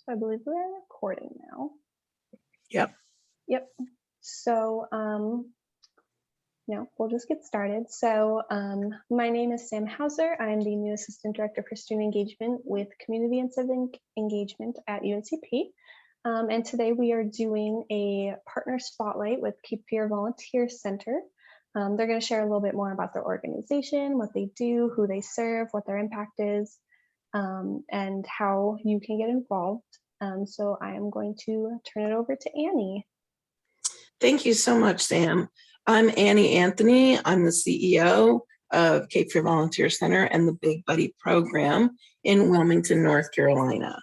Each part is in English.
So I believe we're recording now. Yep. Yep. So we'll just get started. So my name is Sam Hauser. I'm the new Assistant Director for Student Engagement with Community and Civic Engagement at UNCP. And today we are doing a partner spotlight with Cape Fear Volunteer Center. They're going to share a little bit more about their organization, what they do, who they serve, what their impact is, and how you can get involved. So I am going to turn it over to Annie. Thank you so much, Sam. I'm Annie Anthony. I'm the CEO of Cape Fear Volunteer Center and the Big Buddy program in Wilmington, North Carolina.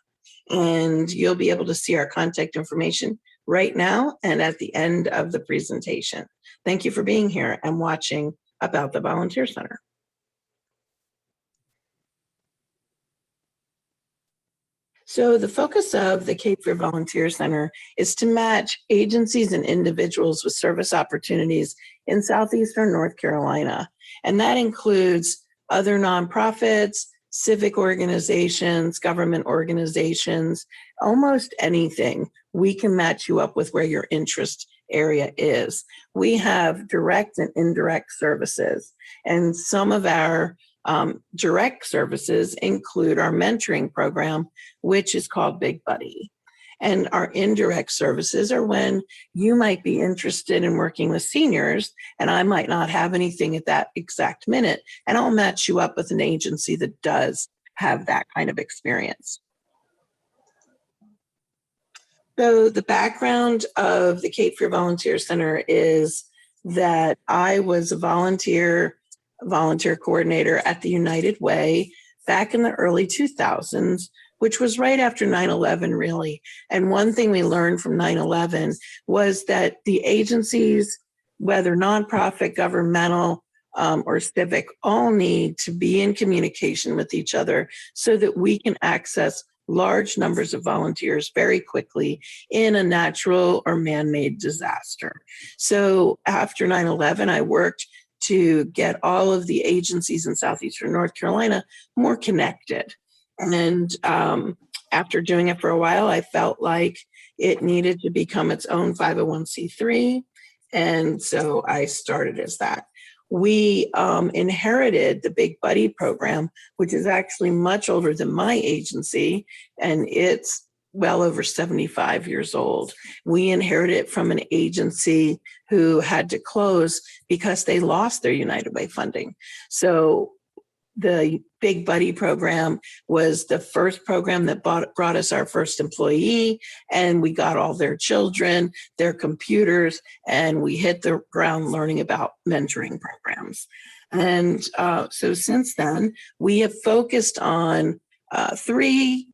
And you'll be able to see our contact information right now and at the end of the presentation. Thank you for being here and watching about the Volunteer Center. So the focus of the Cape Fear Volunteer Center is to match agencies and individuals with service opportunities in southeastern North Carolina. And that includes other nonprofits, civic organizations, government organizations, almost anything. We can match you up with where your interest area is. We have direct and indirect services, and some of our direct services include our mentoring program, which is called Big Buddy. And our indirect services are when you might be interested in working with seniors, and I might not have anything at that exact minute, and I'll match you up with an agency that does have that kind of experience. So the background of the Cape Fear Volunteer Center is that I was a volunteer coordinator at the United Way back in the early 2000s, which was right after 9/11, really. And one thing we learned from 9/11 was that the agencies, whether nonprofit, governmental, or civic, all need to be in communication with each other so that we can access large numbers of volunteers very quickly in a natural or man-made disaster. So after 9/11, I worked to get all of the agencies in southeastern North Carolina more connected. And after doing it for a while, I felt like it needed to become its own 501c3. And so I started as that. We inherited the Big Buddy program, which is actually much older than my agency, and it's well over 75 years old. We inherited it from an agency who had to close because they lost their United Way funding. So the Big Buddy program was the first program that brought us our first employee, and we got all their children, their computers, and we hit the ground learning about mentoring programs. And so since then, we have focused on 3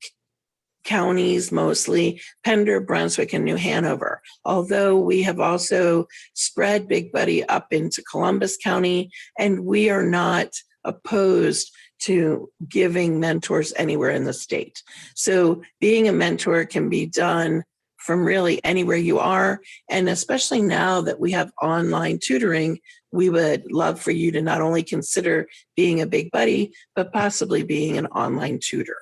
counties, mostly Pender, Brunswick, and New Hanover. Although we have also spread Big Buddy up into Columbus County, and we are not opposed to giving mentors anywhere in the state. So being a mentor can be done from really anywhere you are. And especially now that we have online tutoring, we would love for you to not only consider being a Big Buddy, but possibly being an online tutor.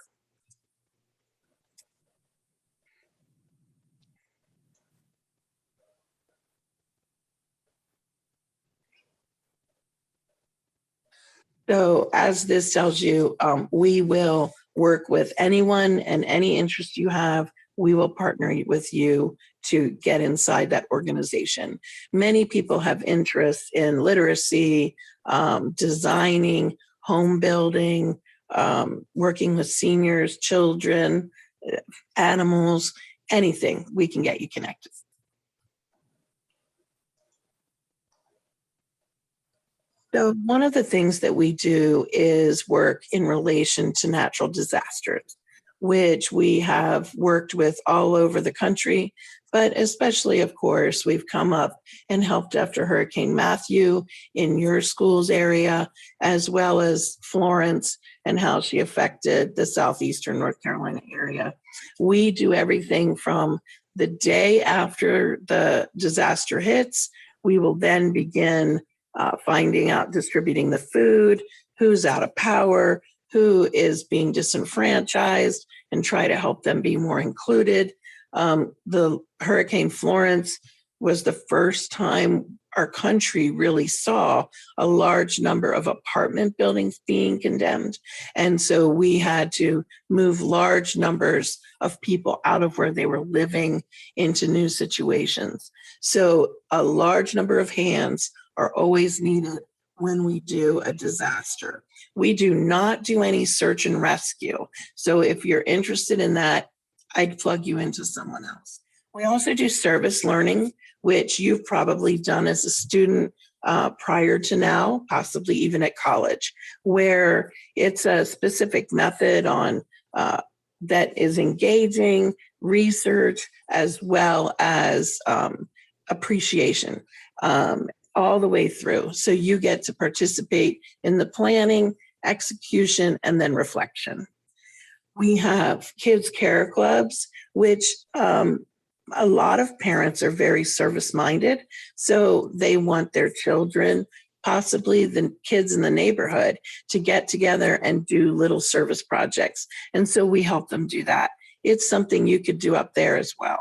So as this tells you, we will work with anyone and any interest you have. We will partner with you to get inside that organization. Many people have interests in literacy, designing, home building, working with seniors, children, animals, anything. We can get you connected. So one of the things that we do is work in relation to natural disasters, which we have worked with all over the country, but especially, of course, we've come up and helped after Hurricane Matthew in your school's area, as well as Florence and how she affected the southeastern North Carolina area. We do everything from the day after the disaster hits. We will then begin finding out, distributing the food, who's out of power, who is being disenfranchised and try to help them be more included. The Hurricane Florence was the first time our country really saw a large number of apartment buildings being condemned. And so we had to move large numbers of people out of where they were living into new situations. So a large number of hands are always needed when we do a disaster. We do not do any search and rescue. So if you're interested in that, I'd plug you into someone else. We also do service learning, which you've probably done as a student prior to now, possibly even at college, where it's a specific method on that is engaging research as well as appreciation all the way through. So you get to participate in the planning, execution, and then reflection. We have kids care clubs, which a lot of parents are very service-minded. So they want their children, possibly the kids in the neighborhood, to get together and do little service projects. And so we help them do that. It's something you could do up there as well.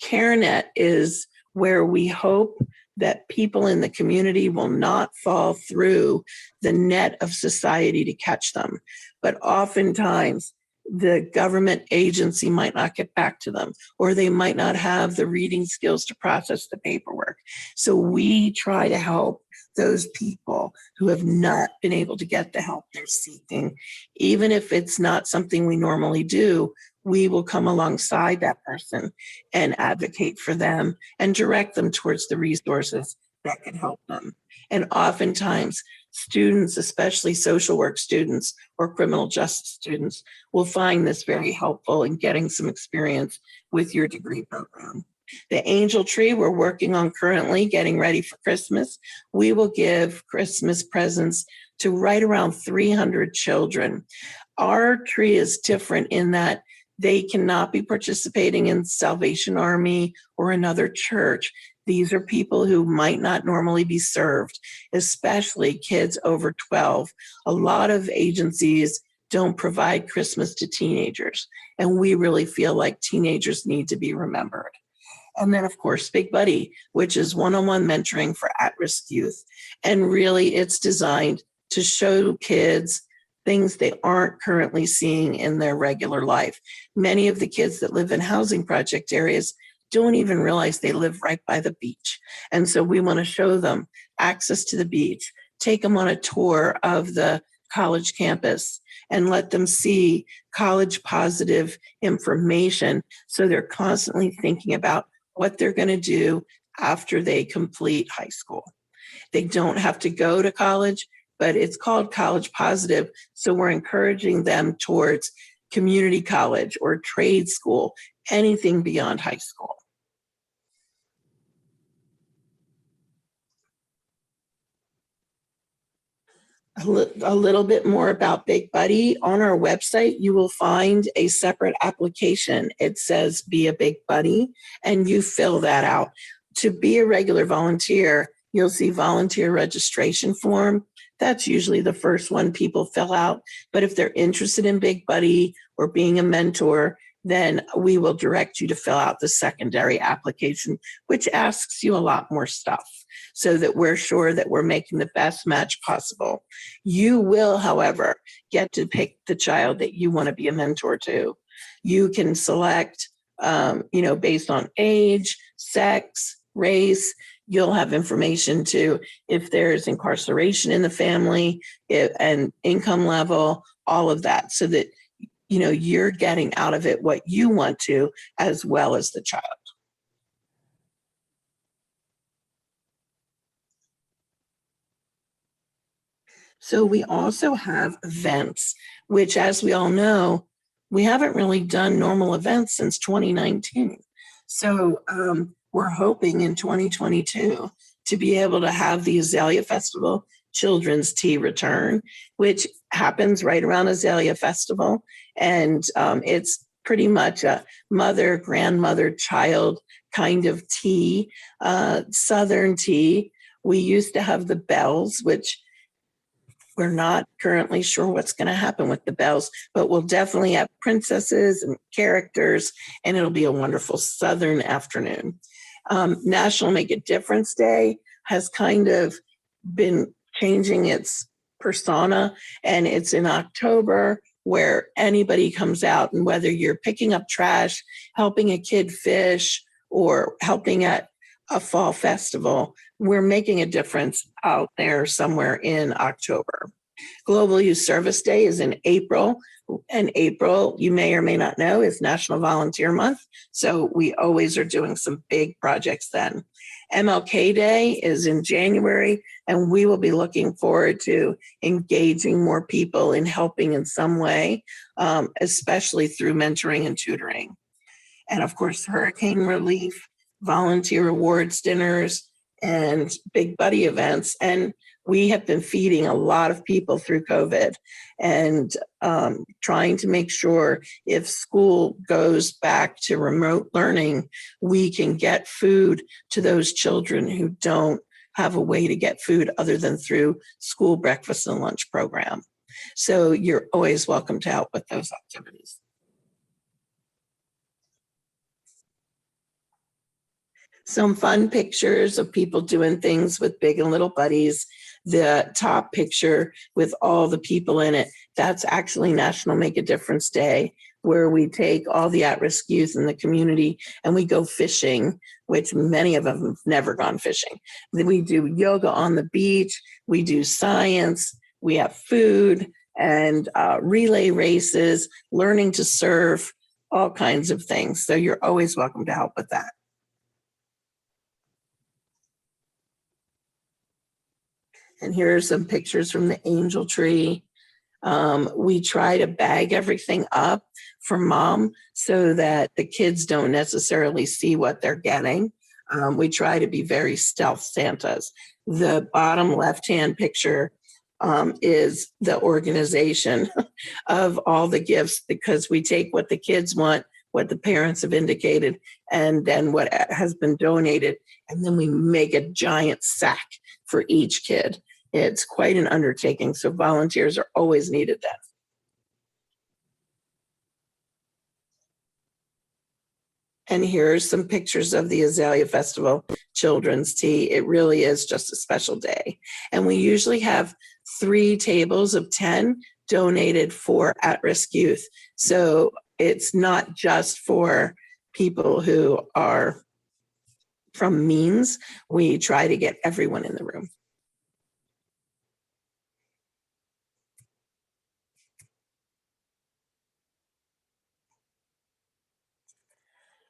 CareNet is where we hope that people in the community will not fall through the net of society to catch them. But oftentimes, the government agency might not get back to them, or they might not have the reading skills to process the paperwork. So we try to help those people who have not been able to get the help they're seeking. Even if it's not something we normally do, we will come alongside that person and advocate for them and direct them towards the resources that can help them. And oftentimes, students, especially social work students or criminal justice students, will find this very helpful in getting some experience with your degree program. The Angel Tree we're working on currently, getting ready for Christmas. We will give Christmas presents to right around 300 children. Our tree is different in that they cannot be participating in Salvation Army or another church. These are people who might not normally be served, especially kids over 12. A lot of agencies don't provide Christmas to teenagers, and we really feel like teenagers need to be remembered. And then, of course, Big Buddy, which is one-on-one mentoring for at-risk youth. And really, it's designed to show kids things they aren't currently seeing in their regular life. Many of the kids that live in housing project areas don't even realize they live right by the beach. And so we want to show them access to the beach, take them on a tour of the college campus, and let them see college positive information so they're constantly thinking about what they're going to do after they complete high school. They don't have to go to college, but it's called College Positive. So we're encouraging them towards community college or trade school, anything beyond high school. A little bit more about Big Buddy. On our website, you will find a separate application. It says Be a Big Buddy, and you fill that out. To be a regular volunteer, you'll see volunteer registration form. That's usually the first one people fill out. But if they're interested in Big Buddy or being a mentor, then we will direct you to fill out the secondary application, which asks you a lot more stuff so that we're sure that we're making the best match possible. You will, however, get to pick the child that you want to be a mentor to. You can select, based on age, sex, race. You'll have information to if there's incarceration in the family and income level, all of that, so that you're getting out of it what you want to, as well as the child. So we also have events, which, as we all know, we haven't really done normal events since 2019. So we're hoping in 2022 to be able to have the Azalea Festival Children's Tea return, which happens right around Azalea Festival. And it's pretty much a mother, grandmother, child kind of tea, Southern tea. We used to have the bells, which We're not currently sure what's going to happen with the bells, but we'll definitely have princesses and characters, and it'll be a wonderful Southern afternoon. National Make a Difference Day has kind of been changing its persona, and it's in October, where anybody comes out, and whether you're picking up trash, helping a kid fish, or helping at a fall festival, we're making a difference out there somewhere in October. Global Youth Service Day is in April. And April, you may or may not know, is National Volunteer Month. So we always are doing some big projects then. MLK Day is in January, and we will be looking forward to engaging more people in helping in some way, especially through mentoring and tutoring. And of course, hurricane relief, volunteer awards dinners, and big buddy events. And we have been feeding a lot of people through COVID and trying to make sure if school goes back to remote learning, we can get food to those children who don't have a way to get food other than through school breakfast and lunch program. So you're always welcome to help with those activities. Some fun pictures of people doing things with big and little buddies. The top picture with all the people in it, that's actually National Make a Difference Day, where we take all the at-risk youth in the community and we go fishing, which many of them have never gone fishing. Then we do yoga on the beach, we do science, we have food and relay races, learning to surf, all kinds of things. So you're always welcome to help with that. And here are some pictures from the angel tree. We try to bag everything up for mom so that the kids don't necessarily see what they're getting. We try to be very stealth Santas. The bottom left-hand picture is the organization of all the gifts, because we take what the kids want, what the parents have indicated, and then what has been donated, and then we make a giant sack for each kid. It's quite an undertaking, so volunteers are always needed then. And here's some pictures of the Azalea Festival Children's Tea. It really is just a special day. And we usually have 3 tables of 10 donated for at-risk youth. So it's not just for people who are from means. We try to get everyone in the room.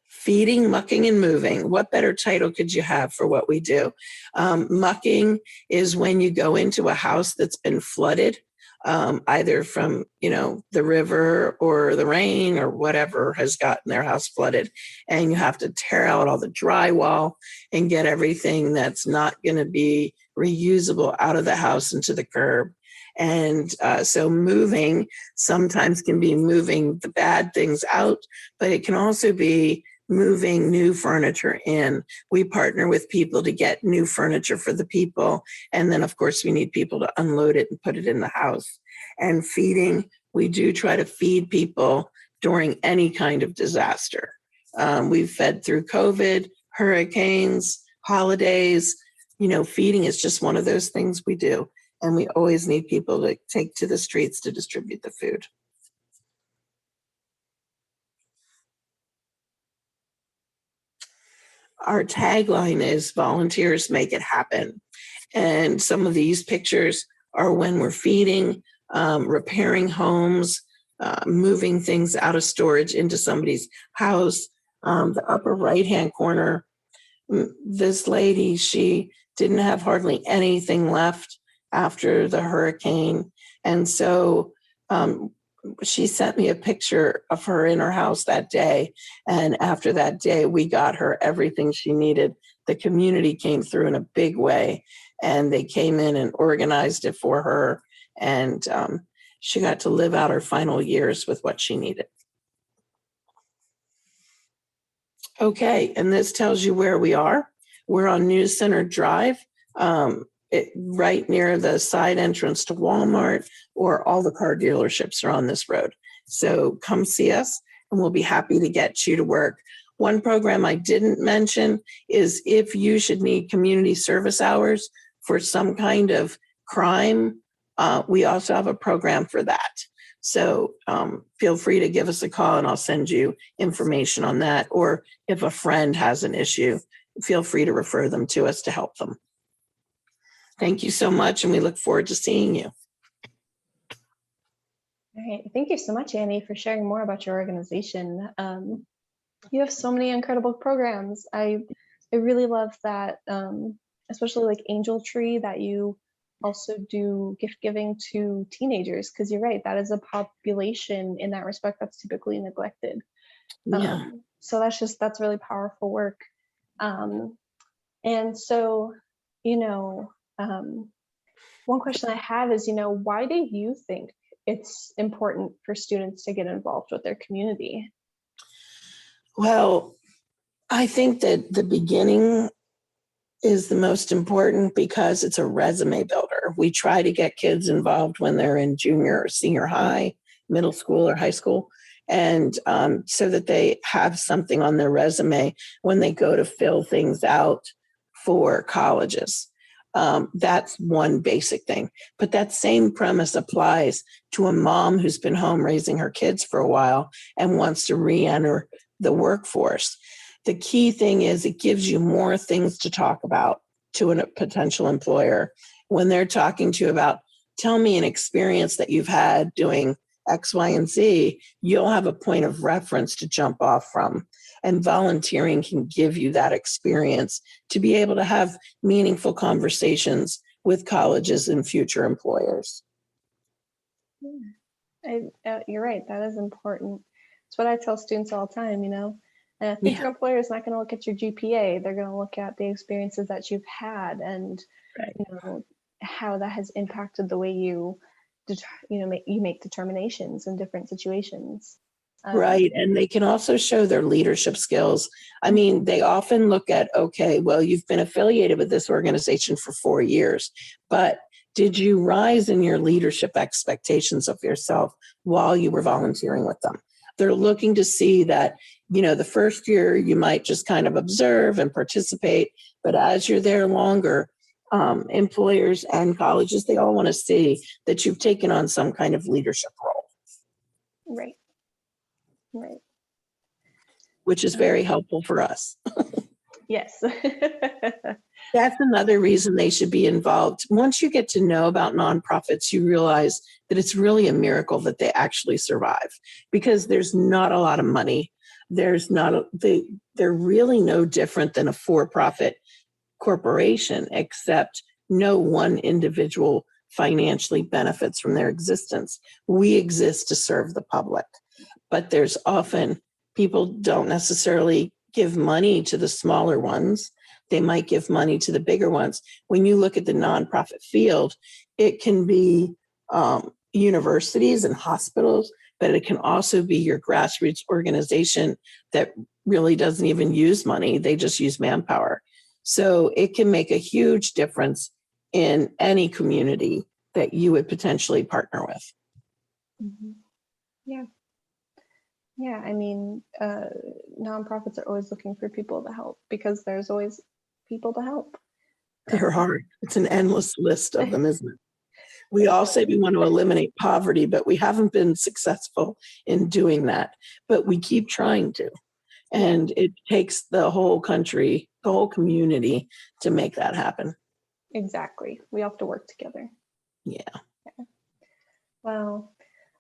Feeding, mucking, and moving. What better title could you have for what we do? Mucking is when you go into a house that's been flooded, either from, the river or the rain or whatever has gotten their house flooded, and you have to tear out all the drywall and get everything that's not going to be reusable out of the house into the curb. And so moving sometimes can be moving the bad things out, but it can also be moving new furniture in. We partner with people to get new furniture for the people. And then, of course, we need people to unload it and put it in the house. And feeding, we do try to feed people during any kind of disaster. We've fed through COVID, hurricanes, holidays. Feeding is just one of those things we do. And we always need people to take to the streets to distribute the food. Our tagline is volunteers make it happen. And some of these pictures are when we're feeding, repairing homes, moving things out of storage into somebody's house. The upper right-hand corner, this lady, she didn't have hardly anything left after the hurricane. And so she sent me a picture of her in her house that day. And after that day, we got her everything she needed. The community came through in a big way, and they came in and organized it for her. And she got to live out her final years with what she needed. Okay, and this tells you where we are. We're on News Center Drive. right near the side entrance to Walmart, or all the car dealerships are on this road. So come see us and we'll be happy to get you to work. One program I didn't mention is if you should need community service hours for some kind of crime, we also have a program for that. So feel free to give us a call and I'll send you information on that. Or if a friend has an issue, feel free to refer them to us to help them. Thank you so much, and we look forward to seeing you. All right. Thank you so much, Annie, for sharing more about your organization. You have so many incredible programs. I really love that, especially like Angel Tree, that you also do gift giving to teenagers, because you're right, that is a population in that respect that's typically neglected. Yeah. So that's really powerful work. And so, one question I have is, why do you think it's important for students to get involved with their community? Well, I think that the beginning is the most important because it's a resume builder. We try to get kids involved when they're in junior or senior high, middle school or high school, and so that they have something on their resume when they go to fill things out for colleges. That's one basic thing. But that same premise applies to a mom who's been home raising her kids for a while and wants to re-enter the workforce. The key thing is it gives you more things to talk about to a potential employer when they're talking to you about, tell me an experience that you've had doing X, Y, and Z. You'll have a point of reference to jump off from. And volunteering can give you that experience to be able to have meaningful conversations with colleges and future employers. You're right. That is important. It's what I tell students all the time, a future employer is not going to look at your GPA. They're going to look at the experiences that you've had and how that has impacted the way you make determinations in different situations. Right. And they can also show their leadership skills. I mean, they often look at, okay, well, you've been affiliated with this organization for 4 years, but did you rise in your leadership expectations of yourself while you were volunteering with them? They're looking to see that, the first year you might just kind of observe and participate, but as you're there longer, employers and colleges, they all want to see that you've taken on some kind of leadership role. Right. Right. Which is very helpful for us. Yes. That's another reason they should be involved. Once you get to know about nonprofits, you realize that it's really a miracle that they actually survive because there's not a lot of money. They're really no different than a for-profit corporation, except no one individual financially benefits from their existence. We exist to serve the public, but there's often people don't necessarily give money to the smaller ones. They might give money to the bigger ones. When you look at the nonprofit field, it can be universities and hospitals, but it can also be your grassroots organization that really doesn't even use money. They just use manpower. So it can make a huge difference in any community that you would potentially partner with. Mm-hmm. Yeah. Yeah, I mean, nonprofits are always looking for people to help because there's always people to help. There are. It's an endless list of them, isn't it? We all say we want to eliminate poverty, but we haven't been successful in doing that. But we keep trying to. And it takes the whole country, the whole community to make that happen. Exactly. We have to work together. Yeah. Well,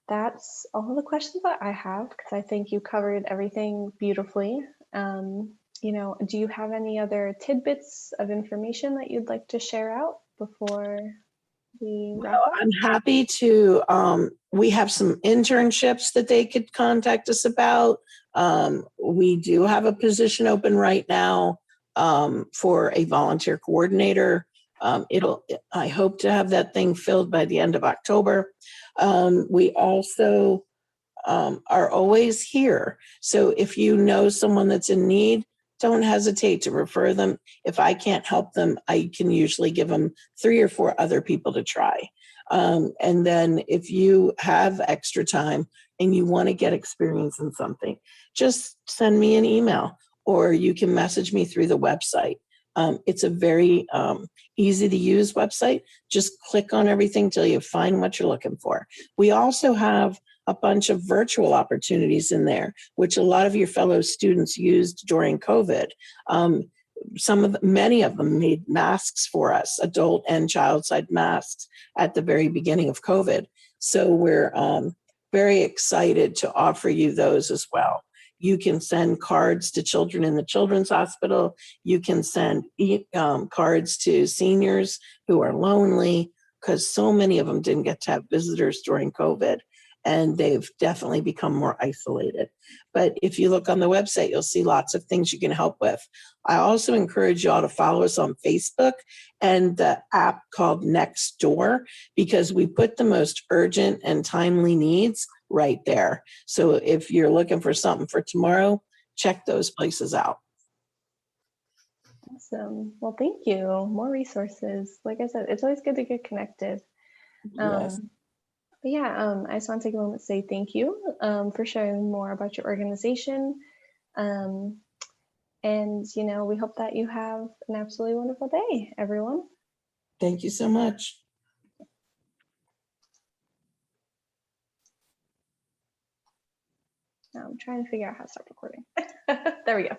that's all the questions that I have because I think you covered everything beautifully. Do you have any other tidbits of information that you'd like to share out before we wrap up? I'm happy to, we have some internships that they could contact us about. We do have a position open right now for a volunteer coordinator. I hope to have that thing filled by the end of October. We also are always here. So if you know someone that's in need, don't hesitate to refer them. If I can't help them, I can usually give them 3 or 4 other people to try. And then if you have extra time and you want to get experience in something, just send me an email or you can message me through the website. It's a very easy to use website. Just click on everything till you find what you're looking for. We also have a bunch of virtual opportunities in there, which a lot of your fellow students used during COVID. Many of them made masks for us, adult and child side masks at the very beginning of COVID. So we're very excited to offer you those as well. You can send cards to children in the Children's Hospital. You can send cards to seniors who are lonely, because so many of them didn't get to have visitors during COVID, and they've definitely become more isolated. But if you look on the website, you'll see lots of things you can help with. I also encourage you all to follow us on Facebook and the app called Nextdoor, because we put the most urgent and timely needs right there. So if you're looking for something for tomorrow, check those places out. Awesome. Well, thank you. More resources. Like I said, it's always good to get connected. Yes. But yeah, I just want to take a moment to say thank you for sharing more about your organization. And, we hope that you have an absolutely wonderful day, everyone. Thank you so much. Now I'm trying to figure out how to stop recording. There we go.